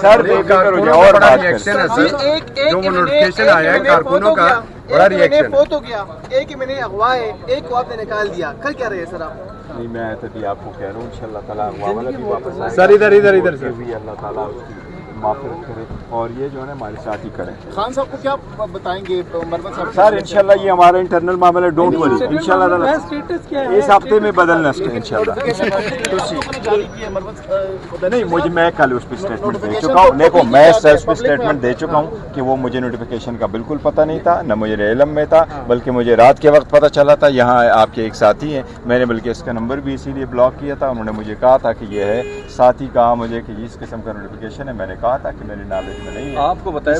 سر اور بڑا ریئیکشن ہے سر، جو وہ نوٹیفکیشن آیا ہے کارکنوں کا بڑا ریئیکشن فوت ہو گیا، ایک میں نے اغوا ہے، ایک کو آپ نے نکال دیا، کل کیا رہے سر آپ؟ نہیں میں تبھی آپ کو کہہ رہا ہوں انشاءاللہ تعالیٰ اغوا والا بھی واپس آئے سر ادھر سر بھی اللہ تعالیٰ اس کی معافرت کرے اور یہ جو ہے نا ہمارے ساتھ ہی کریں. خان صاحب کو کیا بتائیں گے مروت صاحب؟ سر انشاءاللہ یہ ہمارا انٹرنل معاملہ ہے، ڈونٹ وری انشاءاللہ تعالیٰ اس ہفتے میں بدلنا ہے انشاءاللہ. نہیں میں کل اس پہ اسٹیٹمنٹ دے چکا ہوں. دیکھو میں اس پہ اسٹیٹمنٹ دے چکا ہوں کہ وہ مجھے نوٹیفیکیشن کا بالکل پتہ نہیں تھا، نہ مجھے علم میں تھا، بلکہ مجھے رات کے وقت پتہ چلا تھا. یہاں آپ کے ایک ساتھی ہیں، میں نے بلکہ اس کا نمبر بھی اسی لیے بلاک کیا تھا. انہوں نے مجھے کہا تھا کہ یہ ہے، ساتھی کہا مجھے کہ اس قسم کا نوٹیفیکیشن ہے. میں نے کہا تھا کہ میری نالج میں نہیں ہے. آپ کو بتایا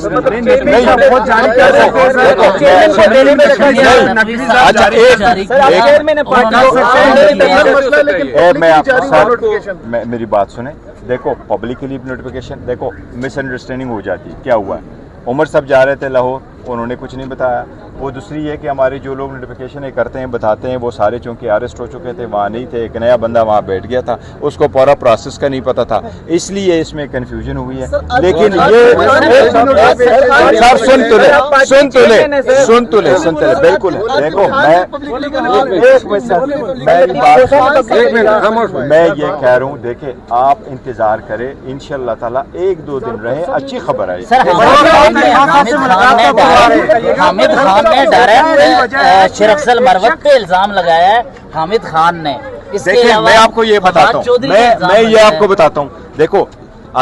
میری بات سنیں. دیکھو پبلکلی نوٹیفیکیشن، دیکھو مس انڈرسٹینڈنگ ہو جاتی ہے. کیا ہوا ہے، عمر صاحب جا رہے تھے لاہور، انہوں نے کچھ نہیں بتایا. وہ دوسری ہے کہ ہمارے جو لوگ نوٹیفیکیشن کرتے ہیں بتاتے ہیں، وہ سارے چونکہ اریسٹ ہو چکے تھے، وہاں نہیں تھے. ایک نیا بندہ وہاں بیٹھ گیا تھا، اس کو پورا پروسیس کا نہیں پتا تھا، اس لیے اس میں کنفیوژن ہوئی ہے. لیکن یہ سر سن تو لے بالکل. دیکھو میں یہ کہہ رہا ہوں، دیکھیں آپ انتظار کریں، انشاءاللہ تعالیٰ ایک دو دن رہیں، اچھی خبر آئی. حامد خان نے ڈائریکٹ شیر افضل مروت پہ الزام لگایا ہے. حامد خان نے دیکھیں میں آپ کو یہ بتاتا ہوں، میں یہ آپ کو بتاتا ہوں. دیکھو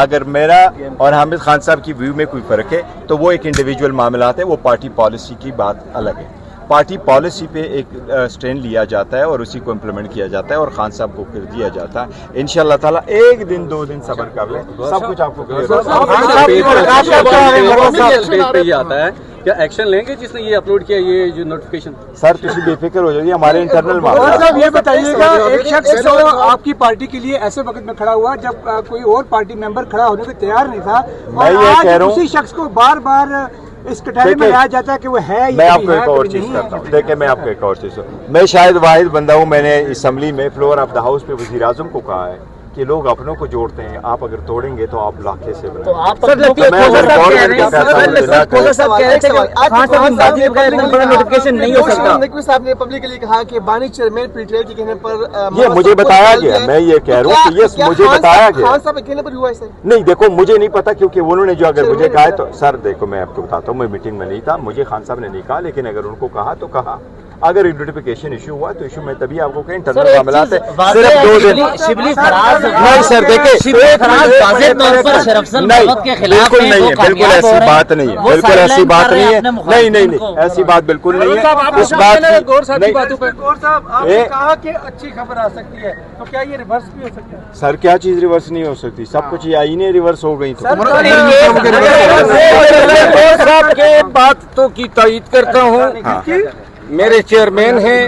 اگر میرا اور حامد خان صاحب کی ویو میں کوئی فرق ہے تو وہ ایک انڈیویجول معاملات ہے، وہ پارٹی پالیسی کی بات الگ ہے. پارٹی پالیسی پہ ایک سٹینڈ لیا جاتا ہے اور اسی کو امپلیمنٹ کیا جاتا ہے اور خان صاحب کو کر دیا جاتا ہے. انشاءاللہ تعالیٰ ایک دن دو دن صبر کر لیں، سب کچھ آپ کو آتا ہے. کیا ایکشن لیں گے جس نے یہ اپلوڈ کیا یہ جو نوٹیفکیشن؟ سر تسی بے فکر ہو جائیے، ہمارے انٹرنل معاملہ. صاحب یہ بتائیے گا، ایک شخص جو آپ کی پارٹی کے لیے ایسے وقت میں کھڑا ہوا جب کوئی اور پارٹی ممبر کھڑا ہونے کو تیار نہیں تھا، میں یہ کہہ رہا ہوں اسی شخص کو بار بار اس کٹہرے میں لایا جاتا ہے کہ وہ ہے. میں آپ کو ایک اور چیز کرتا ہوں، دیکھیں میں آپ کو ایک اور چیز، میں شاید واحد بندہ ہوں، میں نے اسمبلی میں فلور آف دا ہاؤس پہ وزیر اعظم کو کہا ہے کہ لوگ اپنوں کو جوڑتے ہیں، آپ اگر توڑیں گے تو آپ لاکھے سے بنائیں. صاحب نے پبلکلی کہا کہ بانی چیئرمین پیٹریل کے کہنے پر یہ مجھے بتایا گیا، میں یہ کہہ رہا ہوں کہ یہ مجھے بتایا گیا. خان صاحب کے کہنے پر ہوا ہے سر؟ نہیں دیکھو مجھے نہیں پتا، کیونکہ انہوں نے جو اگر مجھے کہا ہے تو سر دیکھو میں آپ کو بتاتا ہوں، میں میٹنگ میں نہیں تھا، مجھے خان صاحب نے نہیں کہا، لیکن اگر ان کو کہا تو کہا. اگر نوٹیفیکیشن ایشو ہوا تو ایشو میں تبھی آپ کو کہیں انٹرنل معاملات ہے. صرف 2 دن نہیں سر دیکھیں بالکل نہیں ہے، بالکل ایسی بات نہیں ہے، بالکل ایسی بات نہیں ہے. نہیں ایسی بات بالکل نہیں ہے. اس بات گور صاحب آپ نے کہا کہ اچھی خبر آ سکتی ہے، تو کیا یہ ریورس بھی ہو سکتا ہے؟ سر کیا چیز ریورس نہیں ہو سکتی؟ سب کچھ یہ آئینیں ریورس ہو گئی. صاحب کے باتوں کی تائید کرتا ہوں. میرے چیئرمین ہیں،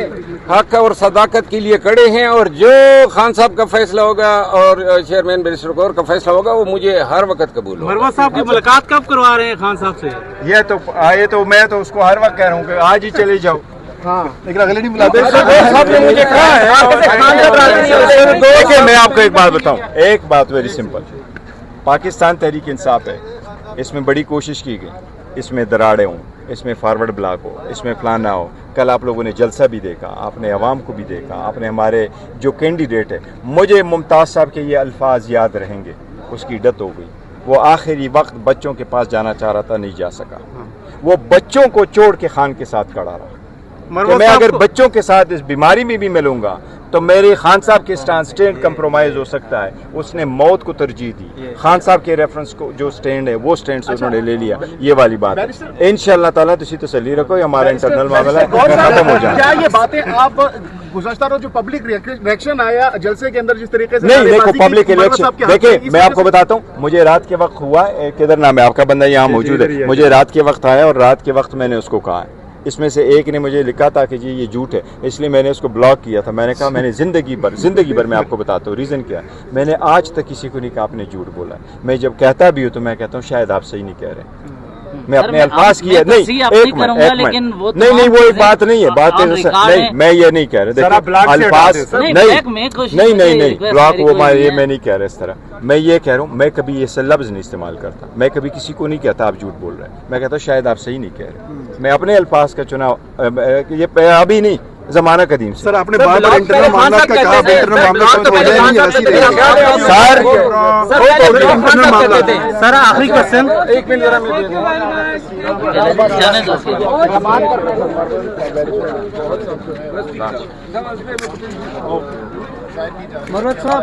حق اور صداقت کے لیے کھڑے ہیں، اور جو خان صاحب کا فیصلہ ہوگا اور چیئرمین بیرسٹر غور کا فیصلہ ہوگا وہ مجھے ہر وقت قبول ہوگا. مروت صاحب کی ملاقات کب کروا رہے ہیں خان صاحب سے؟ یہ تو آئے تو میں تو اس کو ہر وقت کہہ رہا ہوں کہ آج ہی چلے جاؤ. لیکن اگلے نہیں ملا. صاحب نے مجھے کہا ہے. دیکھیں میں آپ کو ایک بات بتاؤں، ایک بات ویری سمپل. پاکستان تحریک انصاف ہے، اس میں بڑی کوشش کی گئی، اس میں دراڑیں ہوں، اس میں فارورڈ بلاک ہو، اس میں فلانا ہو. کل آپ لوگوں نے جلسہ بھی دیکھا، آپ نے عوام کو بھی دیکھا، آپ نے ہمارے جو کینڈیڈیٹ ہے. مجھے ممتاز صاحب کے یہ الفاظ یاد رہیں گے. اس کی ڈیتھ ہو گئی، وہ آخری وقت بچوں کے پاس جانا چاہ رہا تھا، نہیں جا سکا. وہ بچوں کو چھوڑ کے خان کے ساتھ کھڑا رہا کہ میں اگر بچوں کے ساتھ اس بیماری میں بھی ملوں گا تو میرے خان صاحب کے سٹینڈ کمپرومائز ہو سکتا ہے. اس نے موت کو ترجیح دی. خان صاحب کے ریفرنس کو جو سٹینڈ ہے وہ سٹینڈ سے انہوں نے لے لیا. یہ والی بات ہے. انشاءاللہ تعالیٰ تسی تسلی رکھو، یہ ہمارا انٹرنل معاملہ ہے، ختم ہو جائے. کیا یہ باتیں آپ گزشتہ روز جو پبلک ریئیکشن آیا جلسے کے اندر جس طریقے سے نہیں دیکھو پبلک الیکشن، دیکھیں میں آپ کو بتاتا ہوں، مجھے رات کے وقت ہوا، کدھر نام ہے آپ کا بندہ یہاں موجود ہے، مجھے رات کے وقت آیا اور رات کے وقت میں نے اس کو کہا ہے. اس میں سے ایک نے مجھے لکھا تھا کہ جی یہ جھوٹ ہے، اس لیے میں نے اس کو بلاک کیا تھا. میں نے کہا میں نے زندگی بھر میں آپ کو بتاتا ہوں ریزن کیا ہے. میں نے آج تک کسی کو نہیں کہا آپ نے جھوٹ بولا ہے. میں جب کہتا بھی ہوں تو میں کہتا ہوں شاید آپ صحیح نہیں کہہ رہے. میں اپنے الفاظ کی ہے نہیں ایک منٹ نہیں وہ ایک بات نہیں ہے بات نہیں میں یہ نہیں کہہ رہا الفاظ نہیں بلاک وہ یہ میں نہیں کہہ رہا اس طرح میں یہ کہہ رہا ہوں میں کبھی یہ لفظ نہیں استعمال کرتا میں کبھی کسی کو نہیں کہتا آپ جھوٹ بول رہے ہیں میں کہتا ہوں شاید آپ صحیح نہیں کہہ رہے میں اپنے الفاظ کا چناؤ یہ ابھی نہیں زمانہ قدیم سے سر آپ نے بار بار انٹرنل معاملات کا کہا انٹرنل معاملات سر آخری کوشچن ایک منٹ ذرا مروت صاحب